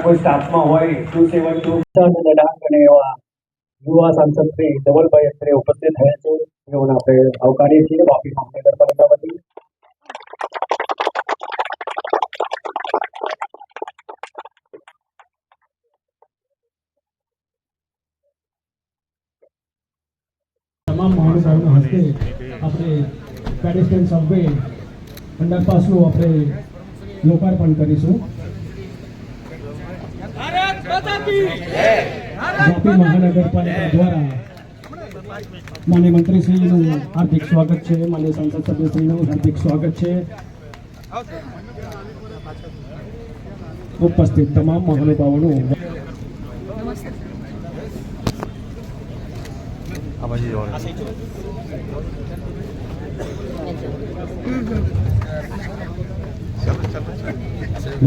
કોઈ સ્ટાફમાં હોય 272 લડાક અને એવા યુવા સાંસદ શ્રી ધવલભાઈ અત્રે ઉપસ્થિત થયા છે. તેઓને આપણે આવકારીએ છીએ વાપી મહાનગરપાલિકા વતી. તમામ મહાનુભાવોના હસ્તે આપણે પેડેસ્ટ્રિયન સબવે અંડરપાસનું આપણે લોકાર્પણ કરીશું. વાપી મહાનગરપાલિકા દ્વારા માન્ય મંત્રીશ્રીનું હાર્દિક સ્વાગત છે, માન્ય સંસદ સભ્યશ્રીનું હાર્દિક સ્વાગત છે. ઉપસ્થિત તમામ મહાનુભાવોનું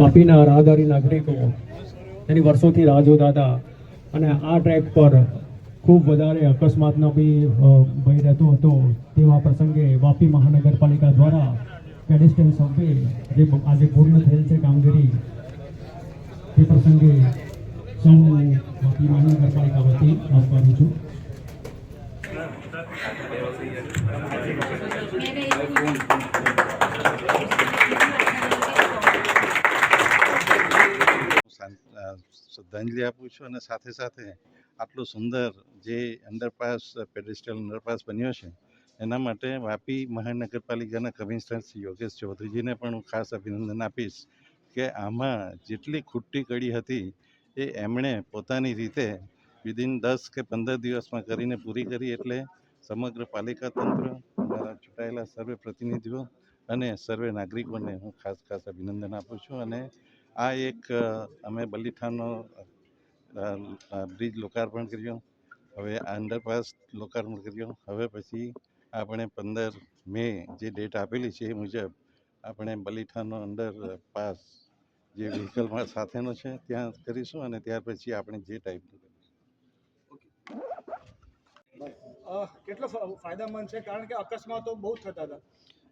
વાપીના રાહદારી નાગરિકો તેની વર્ષોથી રાહ જોતા હતા અને આ ટ્રેક પર ખૂબ વધારે અકસ્માતનો બી ભય રહેતો હતો. તેવા પ્રસંગે વાપી મહાનગરપાલિકા દ્વારા પેડેસ્ટ્રિયન સબવે જે આજે પૂર્ણ થયેલ છે કામગીરી, તે પ્રસંગે સૌ વાપી મહાનગરપાલિકા વતી આવકારું છું. શ્રદ્ધાંજલિ આપું છું અને સાથે સાથે આટલું સુંદર જે અંડરપાસ પેડેસ્ટ્રિયલ અંડરપાસ બન્યો છે એના માટે વાપી મહાનગરપાલિકાના કમિશનર શ્રી યોગેશ ચૌધરીજીને પણ હું ખાસ અભિનંદન આપીશ કે આમાં જેટલી ખૂટતી કડી હતી એ એમણે પોતાની રીતે વિધિન 10 કે 15 દિવસમાં કરીને પૂરી કરી. એટલે સમગ્ર પાલિકા તંત્ર, અમારા ચૂંટાયેલા સર્વે પ્રતિનિધિઓ અને સર્વે નાગરિકોને હું ખાસ અભિનંદન આપું છું. અને આ એક અમે બલીઠાનો બ્રિજ લોકાર્પણ કર્યો, હવે અંડરપાસ લોકાર્પણ કર્યો. હવે પછી આપણે 15 મે જે ડેટ આપેલી છે એ મુજબ આપણે બલીઠાનો અંડરપાસ જે વ્હીકલમાં સાથેનો છે ત્યાં કરીશું અને ત્યાર પછી આપણે જે ટાઈપનું કેટલો ફાયદામંદ છે, કારણ કે અકસ્માતો બહુ થતા હતા.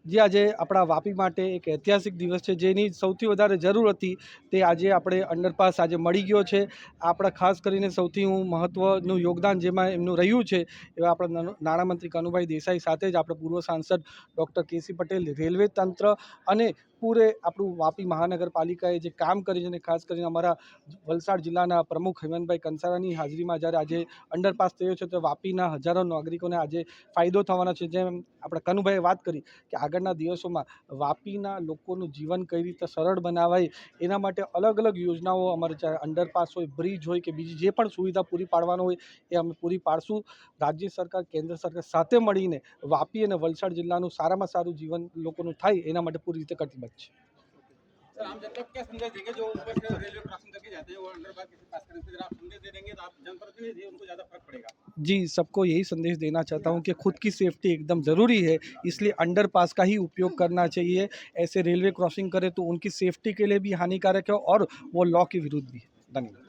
જે આજે આપણા વાપી માટે એક ઐતિહાસિક દિવસ છે, જેની સૌથી વધારે જરૂર હતી તે આજે આપણે અંડરપાસ આજે મળી ગયો છે. આપણા ખાસ કરીને સૌથી મહત્ત્વનું યોગદાન જેમાં એમનું રહ્યું છે એવા આપણા નાણામંત્રી કનુભાઈ દેસાઈ સાથે જ આપણે પૂર્વ સાંસદ ડૉક્ટર કે.સી. પટેલ, રેલવે તંત્ર અને પૂરે આપણું વાપી મહાનગરપાલિકાએ જે કામ કર્યું છે અને ખાસ કરીને અમારા વલસાડ જિલ્લાના પ્રમુખ હેમંતભાઈ કંસારાની હાજરીમાં જ્યારે આજે અંડરપાસ થયો છે તો વાપીના હજારો નાગરિકોને આજે ફાયદો થવાનો છે. જેમ આપણા કનુભાઈએ વાત કરી કે આગળના દિવસોમાં વાપીના લોકોનું જીવન કઈ રીતે સરળ બનાવાય એના માટે અલગ અલગ યોજનાઓ અમારે ચાહે અંડરપાસ હોય, બ્રિજ હોય કે બીજી જે પણ સુવિધા પૂરી પાડવાનો હોય એ અમે પૂરી પાડશું. રાજ્ય સરકાર, કેન્દ્ર સરકાર સાથે મળીને વાપી અને વલસાડ જિલ્લાનું સારામાં સારું જીવન લોકોનું થાય એના માટે પૂરી રીતે કટિબદ્ધ છે. सर, आम जनता को क्या संदेश देंगे जो ऊपर से रेलवे क्रॉसिंग करके जाते हैं, वो अंडरपास के पास करने से अगर आप संदेश दे देंगे तो आप जनप्रतिनिधि उनको ज़्यादा फर्क पड़ेगा? जी, सबको यही संदेश देना चाहता हूँ कि खुद की सेफ्टी एकदम ज़रूरी है, इसलिए अंडरपास का ही उपयोग करना चाहिए. ऐसे रेलवे क्रॉसिंग करे तो उनकी सेफ्टी के लिए भी हानिकारक है और वो लॉ के विरुद्ध भी है. धन्यवाद.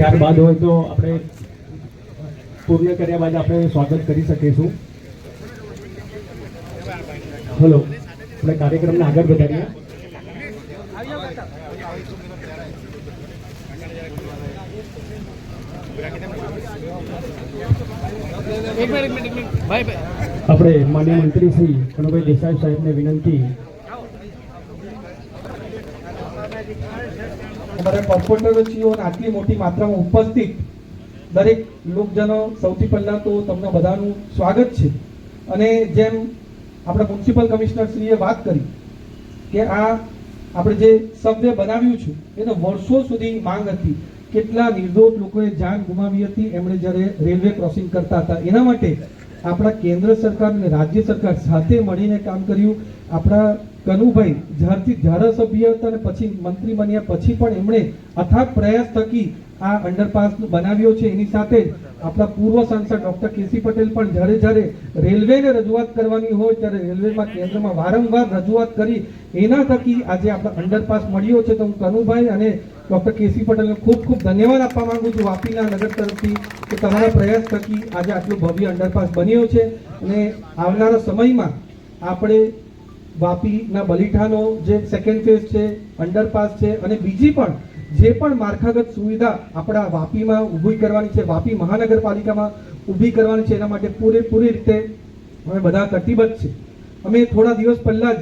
ત્યારબાદ હોય તો આપણે પૂર્ણ કર્યા બાદ આપણે સ્વાગત કરી શકીશું. હલો, આપણે કાર્યક્રમને આગળ વધારીએ. આપણે માનનીય મંત્રી શ્રી કનુભાઈ દેસાઈ સાહેબને વિનંતી. અમારા કોર્પોરેટરો અને આટલી મોટી માત્રામાં ઉપસ્થિત દરેક લોકજનો, સૌથી પહેલાં તો તમને બધાનું સ્વાગત છે. અને જેમ આપણા મ્યુનિસિપલ કમિશનર શ્રીએ વાત કરી કે આ આપણે જે સબવે બનાવ્યું છે એનો વર્ષો સુધી માંગ હતી. કેટલા નિર્દોષ લોકોએ જાન ગુમાવી હતી એમણે જ્યારે રેલવે ક્રોસિંગ કરતા હતા. એના માટે આપણા કેન્દ્ર સરકાર અને રાજ્ય સરકાર સાથે મળીને કામ કર્યું. આપણા કનુભાઈ જ્યારથી ધારાસભ્ય હતા અને પછી મંત્રી બન્યા પછી પણ એમણે અથાગ પ્રયાસ થકી આ અંડરપાસ બનાવ્યો છે. એની સાથે જ આપણા પૂર્વ સાંસદ ડોક્ટર કેસી પટેલ પણ જ્યારે જ્યારે રેલવેને રજૂઆત કરવાની હોય ત્યારે રેલવેમાં કેન્દ્રમાં વારંવાર રજૂઆત કરી એના થકી આજે આપણા અંડરપાસ મળ્યો છે. તો હું કનુભાઈ અને ડોક્ટર કેસી પટેલને ખૂબ ખૂબ ધન્યવાદ આપવા માંગુ છું વાપીના નગર તરફથી કે તમારા પ્રયાસ થકી આજે આટલો ભવ્ય અંડરપાસ બન્યો છે. અને આવનારા સમયમાં આપણે વાપીના બલીઠાનો જે સેકન્ડ ફેઝ છે, અંડરપાસ છે અને બીજી પણ જે પણ માળખાગત સુવિધા આપણા વાપીમાં ઊભી કરવાની છે, વાપી મહાનગરપાલિકામાં ઊભી કરવાની છે, એના માટે પૂરેપૂરી રીતે અમે બધા કટિબદ્ધ છે. અમે થોડા દિવસ પહેલા જ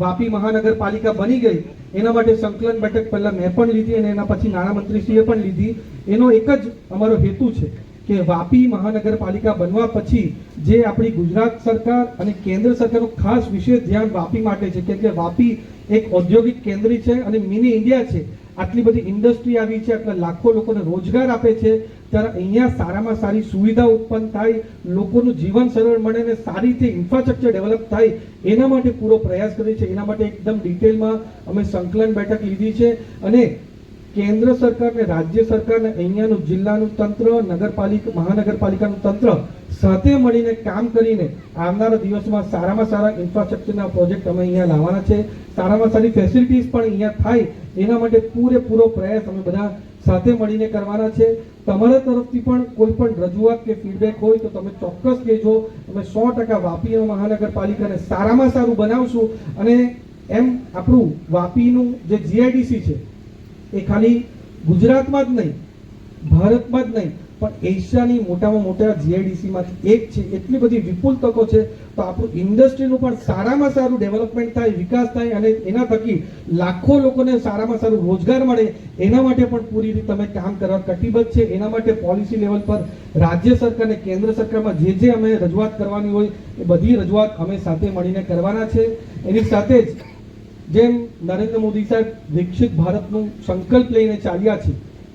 વાપી મહાનગરપાલિકા બની ગઈ એના માટે સંકલન બેઠક પહેલા મેં પણ લીધી અને એના પછી નાણામંત્રીશ્રીએ પણ લીધી. એનો એક જ અમારો હેતુ છે કે વાપી મહાનગરપાલિકા બનવા પછી જે આપણી ગુજરાત સરકાર અને કેન્દ્ર સરકારનું ખાસ વિશેષ ધ્યાન વાપી માટે છે કેમ કે વાપી એક ઔદ્યોગિક કેન્દ્ર છે અને મિની ઇન્ડિયા છે. આટલી બધી ઇન્ડસ્ટ્રી આવી છે, આટલા લાખો લોકોને રોજગાર આપે છે, ત્યારે અહીંયા સારામાં સારી સુવિધા ઉત્પન્ન થાય, લોકોનું જીવન સરળ મળે અને સારી રીતે ઇન્ફ્રાસ્ટ્રક્ચર ડેવલપ થાય એના માટે પૂરો પ્રયાસ કરીએ છીએ. એના માટે એકદમ ડિટેલમાં અમે સંકલન બેઠક લીધી છે અને કેન્દ્ર સરકાર ને રાજ્ય સરકાર ને અહીંયાનું જિલ્લાનું તંત્ર, નગરપાલિકા, મહાનગરપાલિકાનું તંત્ર સાથે મળીને કામ કરીને આવનારા દિવસમાં સારામાં સારા ઇન્ફ્રાસ્ટ્રક્ચરના પ્રોજેક્ટ અમે અહીંયા લાવવાના છે. સારામાં સારી ફેસિલિટીઝ પણ અહીંયા થાય એના માટે પૂરેપૂરો પ્રયાસ અમે બધા સાથે મળીને કરવાના છે. તમારા તરફથી પણ કોઈ પણ રજૂઆત કે ફીડબેક હોય તો તમે ચોક્કસ કહેજો. અમે 100% વાપી મહાનગરપાલિકાને સારામાં સારું બનાવશું. અને એમ આપણું વાપીનું જે જીઆઈડીસી છે એ ખાલી ગુજરાતમાં જ નહીં, ભારતમાં જ નહીં પણ એશિયાની મોટામાં મોટા જીઆઈડીસીમાંથી એક છે. એટલી બધી વિપુલ તકો છે. તો આપણું ઇન્ડસ્ટ્રીનું પણ સારામાં સારું ડેવલપમેન્ટ થાય, વિકાસ થાય અને એના થકી લાખો લોકોને સારામાં સારું રોજગાર મળે એના માટે પણ પૂરી રીતે અમે કામ કરવા કટિબદ્ધ છે. એના માટે પોલિસી લેવલ પર રાજ્ય સરકાર અને કેન્દ્ર સરકારમાં જે અમે રજૂઆત કરવાની હોય એ બધી રજૂઆત અમે સાથે મળીને કરવાના છે. એની સાથે જ જેમ નરેન્દ્ર મોદી સાહેબ વિકસિત ભારતનું સંકલ્પ લઈને ચાલ્યા છે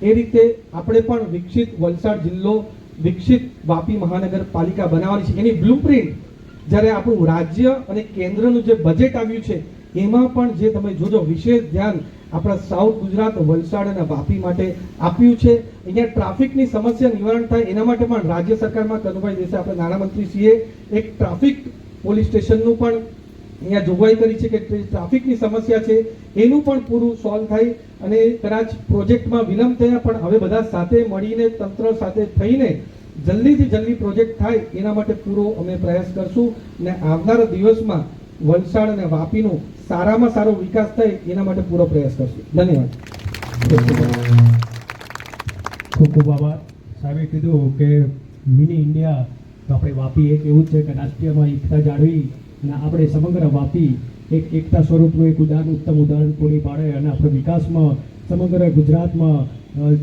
એ રીતે આપણે પણ વિકસિત વલસાડ જિલ્લો, વિકસિત વાપી મહાનગરપાલિકા બનાવવાની છે. એની બ્લુપ્રિન્ટ જ્યારે આપણું રાજ્ય અને કેન્દ્રનું જે બજેટ આવ્યું છે એમાં પણ જે તમે જોજો વિશેષ ધ્યાન આપણા સાઉથ ગુજરાત, વલસાડ અને વાપી માટે આપ્યું છે. અહીંયા ટ્રાફિકની સમસ્યા નિવારણ થાય એના માટે પણ રાજ્ય સરકારમાં કનુભાઈ દેસાઈ આપણા નાણામંત્રીશ્રીએ એક ટ્રાફિક પોલીસ સ્ટેશનનું પણ અહીંયા જોગવાઈ કરી છે કે ટ્રાફિકની સમસ્યા છે એનું પણ પૂરું સોલ્વ થાય. અને કદાચ પ્રોજેક્ટમાં વિલંબ થયા પણ હવે બધા સાથે મળીને તંત્ર સાથે થઈને જલ્દીથી જલ્દી પ્રોજેક્ટ થાય એના માટે પૂરો અમે પ્રયાસ કરશું. ને આવનારા દિવસમાં વલસાડ અને વાપીનો સારામાં સારો વિકાસ થાય એના માટે પૂરો પ્રયાસ કરશું. ધન્યવાદ. ખૂબ ખૂબ આભાર. સાહેબે કીધું કે મિની ઇન્ડિયા તો આપણે વાપી એક એવું છે કે રાષ્ટ્રીયમાં એકતા જાળવી અને આપણે સમગ્ર વાપી એક એકતા સ્વરૂપનું એક ઉત્તમ ઉદાહરણ પૂરી પાડે અને આપણે વિકાસમાં સમગ્ર ગુજરાતમાં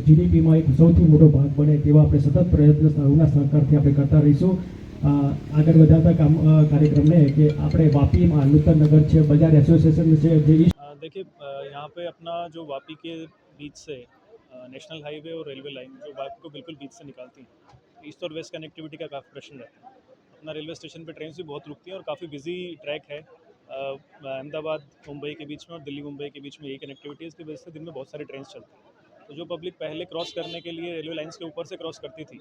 જીડીપીમાં એક સૌથી મોટો ભાગ બને તેવા આપણે સતત પ્રયત્ન સૌના સહકારથી આપણે કરતા રહીશું. આગળ વધારતા કાર્યક્રમને કે આપણે વાપીમાં નૂતન नगर છે, બજાર એસोसिएशन છે જે देखिए यहाँ पे अपना जो वापी के बीच से नेशनल हाईवे और रेलवे लाइन जो वापी को बिल्कुल बीच से निकालती हैं, ईस्ट और वेस्ट कनेक्टिविटी का काफ़ी प्रश्न रहता है. अपना रेलवे स्टेशन पे ट्रेन भी बहुत रुकती हैं और काफ़ी बिजी ट्रैक है. अहमदाबाद मुंबई के बीच में और दिल्ली मुंबई के बीच में यही कनेक्टिविटी है. इसकी वजह से दिन में बहुत सारी ट्रेन चलती हैं. तो जो पब्लिक पहले क्रॉस करने के लिए रेलवे लाइन्स के ऊपर से क्रॉस करती थी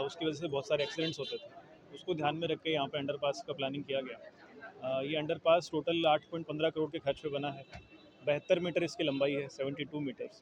उसकी वजह से बहुत सारे एक्सीडेंट्स होते थे. उसको ध्यान में रख के यहाँ पे अंडरपास का प्लानिंग किया गया. ये अंडरपास टोटल 8.15 करोड़ के खर्च पे बना है. 72 मीटर इसकी लंबाई है, 72 मीटर्स.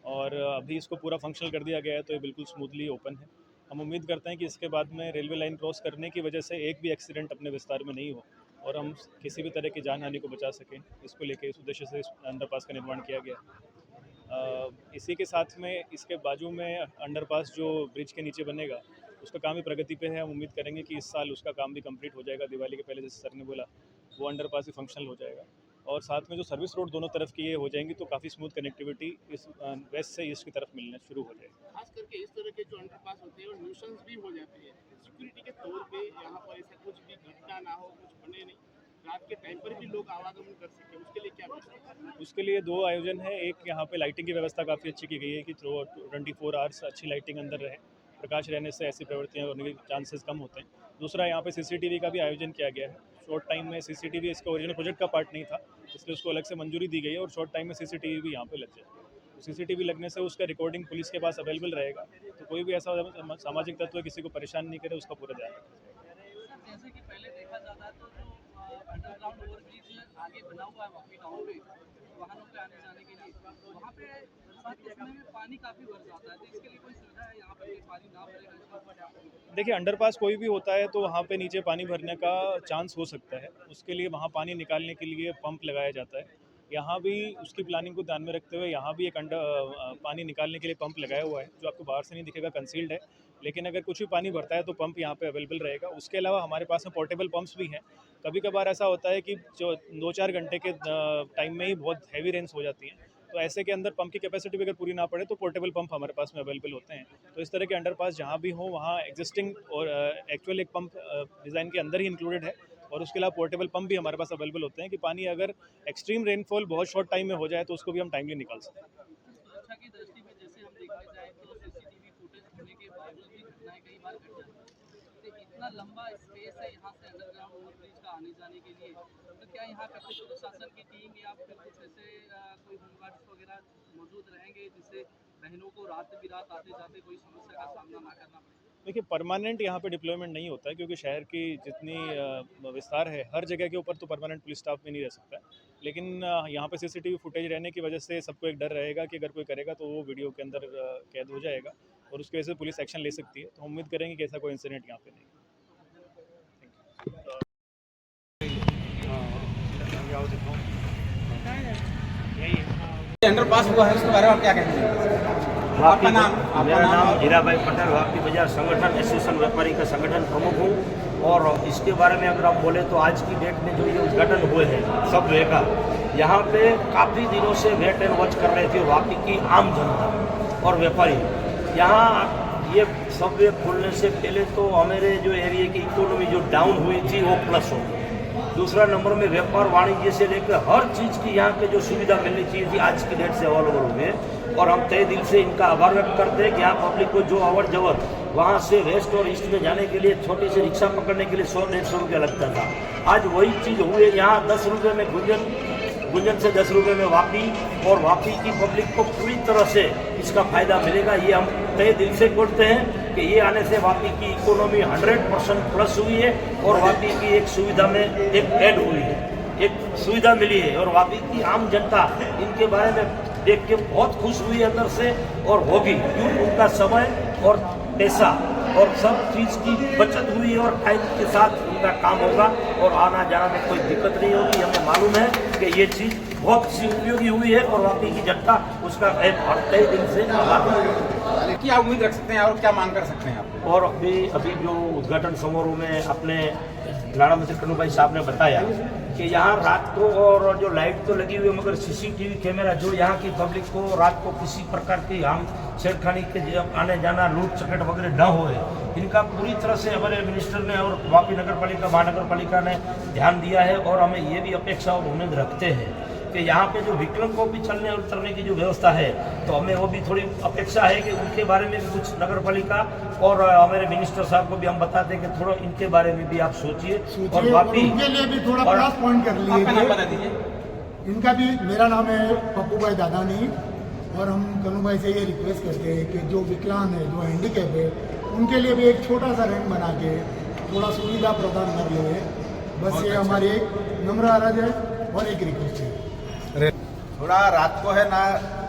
और अभी इसको पूरा फंक्शनल कर दिया गया है, तो ये बिल्कुल स्मूथली ओपन है। हम उम्मीद करते हैं कि इसके बाद में रेलवे लाइन क्रॉस करने की वजह से एक भी एक्सीडेंट अपने विस्तार में नहीं हो और हम किसी भी तरह की जान हानि को बचा सकें। इसको लेके इस उद्देश्य से इस अंडरपास का निर्माण किया गया है। इसी के साथ में इसके बाजू में अंडरपास जो ब्रिज के नीचे बनेगा उसका काम भी प्रगति पे है। हम उम्मीद करेंगे कि इस साल उसका काम भी कंप्लीट हो जाएगा। दिवाली के पहले, जैसे सर ने बोला, वो अंडरपास भी फंक्शनल हो जाएगा। और साथ में जो सर्विस रोड दोनों तरफ की ये हो जाएंगी, तो काफ़ी स्मूथ कनेक्टिविटी इस वेस्ट से ईस्ट की तरफ मिलना शुरू हो जाएगी। खास करके इस तरह के जो अंडरपास होते हैं और न्यूसेंस भी हो जाते हैं, सिक्योरिटी के तौर पे यहाँ पर ऐसा कुछ भी घटना ना हो, कुछ बने नहीं, रात के टाइम पर भी लोग आवागमन कर सकें, उसके लिए क्या व्यवस्था? उसके लिए 2 आयोजन है। एक, यहाँ पे लाइटिंग की व्यवस्था काफ़ी अच्छी की गई है कि 24 आवर्स अच्छी लाइटिंग अंदर रहे। प्रकाश रहने से ऐसी प्रवृत्तियाँ होने के चांसेस कम होते हैं। दूसरा, यहाँ पे सीसीटीवी का भी आयोजन किया गया है। शॉर्ट टाइम में सीसीटीवी इसका ओरिजिनल प्रोजेक्ट का पार्ट नहीं था, इसलिए उसको अलग से मंजूरी दी गई है और शॉर्ट टाइम में सीसीटीवी भी यहाँ पे लग जाए। सीसीटीवी लगने से उसका रिकॉर्डिंग पुलिस के पास अवेलेबल रहेगा, तो कोई भी ऐसा सामाजिक तत्व किसी को परेशान नहीं करे, उसका पूरा ध्यान रखें। जैसे कि पहले देखा जाता है तो जो अंडरग्राउंड ओवरब्रिज आगे बना हुआ है वापी टाउन में वाहनों के आने जाने के लिए, वहाँ पे बरसात के समय में पानी काफ़ी भर जाता है, तो इसके लिए कोई सुविधा है यहाँ पर पानी ना भरेगा इसके ऊपर? देखिए, अंडरपास कोई भी होता है तो वहाँ पे नीचे पानी भरने का चांस हो सकता है। उसके लिए वहाँ पानी निकालने के लिए पंप लगाया जाता है। यहाँ भी उसकी प्लानिंग को ध्यान में रखते हुए यहाँ भी एक पानी निकालने के लिए पंप लगाया हुआ है, जो आपको बाहर से नहीं दिखेगा, कंसील्ड है। लेकिन अगर कुछ भी पानी भरता है तो पंप यहाँ पे अवेलेबल रहेगा। उसके अलावा हमारे पास में पोर्टेबल पंप्स भी हैं। कभी कभार ऐसा होता है कि जो 2-4 घंटे के टाइम में ही बहुत हैवी रेन्स हो जाती हैं, तो ऐसे के अंदर पंप की कैपेसिटी भी अगर पूरी ना पड़े तो पोर्टेबल पंप हमारे पास में अवेलेबल होते हैं। तो इस तरह के अंडरपास जहाँ भी हो वहाँ एग्जिस्टिंग और एक्चुअल एक पंप डिज़ाइन के अंदर ही इंक्लूडेड है, और उसके अलावा पोर्टेबल पंप भी हमारे पास अवेलेबल होते हैं कि पानी अगर एक्सट्रीम रेनफॉल बहुत शॉर्ट टाइम में हो जाए तो उसको भी हम टाइमली निकाल सकते हैं। सुरक्षा की दृष्टि में जैसे हम देखा जाए तो सीसीटीवी फुटेज होने के बावजूद भी घटनाएं कई बार घट जाती हैं, तो इतना लंबा स्पेस है यहाँ से अंडरग्राउंड ओवरब्रिज का आने जाने के लिए, तो क्या यहाँ पे कुछ प्रशासन की टीम या फिर कुछ ऐसे कोई होमगार्ड्स वगैरह मौजूद रहेंगे जिससे बहनों को रात बिरात आते जाते कोई समस्या का सामना ना करना पड़े? देखिए, परमानेंट यहाँ पे डिप्लॉयमेंट नहीं होता है, क्योंकि शहर की जितनी विस्तार है, हर जगह के ऊपर तो परमानेंट पुलिस स्टाफ भी नहीं रह सकता है। लेकिन यहाँ पे सीसीटीवी फुटेज रहने की वजह से सबको एक डर रहेगा कि अगर कोई करेगा तो वो वीडियो के अंदर कैद हो जाएगा और उसकी वजह से पुलिस एक्शन ले सकती है। तो हम उम्मीद करेंगे कि ऐसा कोई इंसिडेंट यहाँ पे नहीं। अंडरपास हुआ है, उसके बारे में आप क्या कहेंगे? आपका नाम? मेरा नाम हीरा भाई पटेल, वापी बाजार संगठन एसोसिएशन व्यापारी का संगठन प्रमुख हूँ। और इसके बारे में अगर आप बोले तो आज की डेट में जो ये उद्घाटन हुए हैं सब वे का, यहाँ पे काफ़ी दिनों से वेट एंड वॉच कर रहे थे वापी की आम जनता और व्यापारी। यहाँ ये सब वे खुलने से पहले तो हमारे जो एरिया की इकोनॉमी जो डाउन हुई थी वो प्लस हो गई। दूसरा नंबर में व्यापार वाणिज्य से लेकर हर चीज़ की यहाँ पे जो सुविधा मिलनी चाहिए थी आज की डेट से अवेलेबल हुए, और हम तय दिल से इनका आभार व्यक्त करते हैं कि यहाँ पब्लिक को जो अवर जवर वहाँ से वेस्ट और ईस्ट में जाने के लिए छोटी सी रिक्शा पकड़ने के लिए 100-150 रुपया लगता था, आज वही चीज़ हुई है। यहाँ 10 रुपये में गुंजन से 10 रुपये में वापी, और वापी की पब्लिक को पूरी तरह से इसका फ़ायदा मिलेगा। ये हम तय दिल से बोलते हैं कि ये आने से वापी की इकोनॉमी 100% प्लस हुई है और वापी की एक सुविधा में एक ऐड हुई है, एक सुविधा मिली है, और वापी की आम जनता इनके बारे में देख के बहुत खुश हुई है अंदर से, और होगी क्यों उनका समय और पैसा और सब चीज़ की बचत हुई है और टाइम के साथ उनका काम होगा और आना जाना में कोई दिक्कत नहीं होगी। हमें मालूम है कि ये चीज़ बहुत सी उपयोगी हुई है और वापी की जनता उसका तय दिल से आभार। क्या उम्मीद रख सकते हैं और क्या मांग कर सकते हैं आप? और अभी जो उद्घाटन समारोह में अपने लाड़ा मंत्री कन्नू भाई साहब ने बताया कि यहाँ रात को और जो लाइट तो लगी हुई है मगर सीसीटीवी कैमरा जो यहाँ की पब्लिक को रात को किसी प्रकार की हम छेड़खानी के आने जाना लूट चकट वगैरह न होए, इनका पूरी तरह से हमारे मिनिस्टर ने और वापी नगर पालिका महानगर पालिका ने ध्यान दिया है। और हमें ये भी अपेक्षा और उम्मीद रखते हैं कि यहाँ पे जो विकलांगों भी चलने और उतरने की जो व्यवस्था है तो हमें वो भी थोड़ी अपेक्षा है कि उनके बारे में भी कुछ नगर पालिका और हमारे मिनिस्टर साहब को भी हम बताते हैं कि थोड़ा इनके बारे में भी आप सोचिए और वापी उनके लिए भी थोड़ा प्लस पॉइंट कर आपका नाम बता लीजिए। दीजिए। इनका भी, मेरा नाम है पप्पू भाई दादानी, और हम कन्नू भाई से ये रिक्वेस्ट करते हैं कि जो विकलांग है, जो हैंडीकैप है, उनके लिए भी एक छोटा सा रैंप बना के थोड़ा सुविधा प्रदान कर ले। बस ये हमारी एक नम्र अर्ज है और एक रिक्वेस्ट है। थोड़ा रात को है ना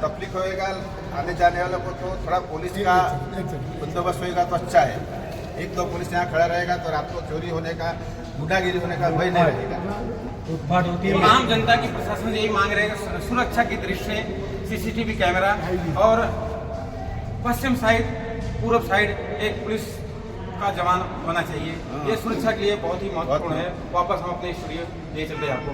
तकलीफ होएगा, आने जाने वालों को तो थोड़ा पुलिस का बंदोबस्त होएगा तो अच्छा है। एक दो पुलिस यहाँ खड़ा रहेगा तो रात को चोरी होने का, गुंडागिरी होने का भय नहीं रहेगा। आम जनता की प्रशासन से यही मांग रहे हैं कि सुरक्षा की दृष्टि से सीसीटीवी कैमरा और पश्चिम साइड, पूर्व साइड एक पुलिस का जवान होना चाहिए। ये सुरक्षा के लिए बहुत ही महत्वपूर्ण है। वापस हम अपने स्टूडियो ले चलते हैं आपको।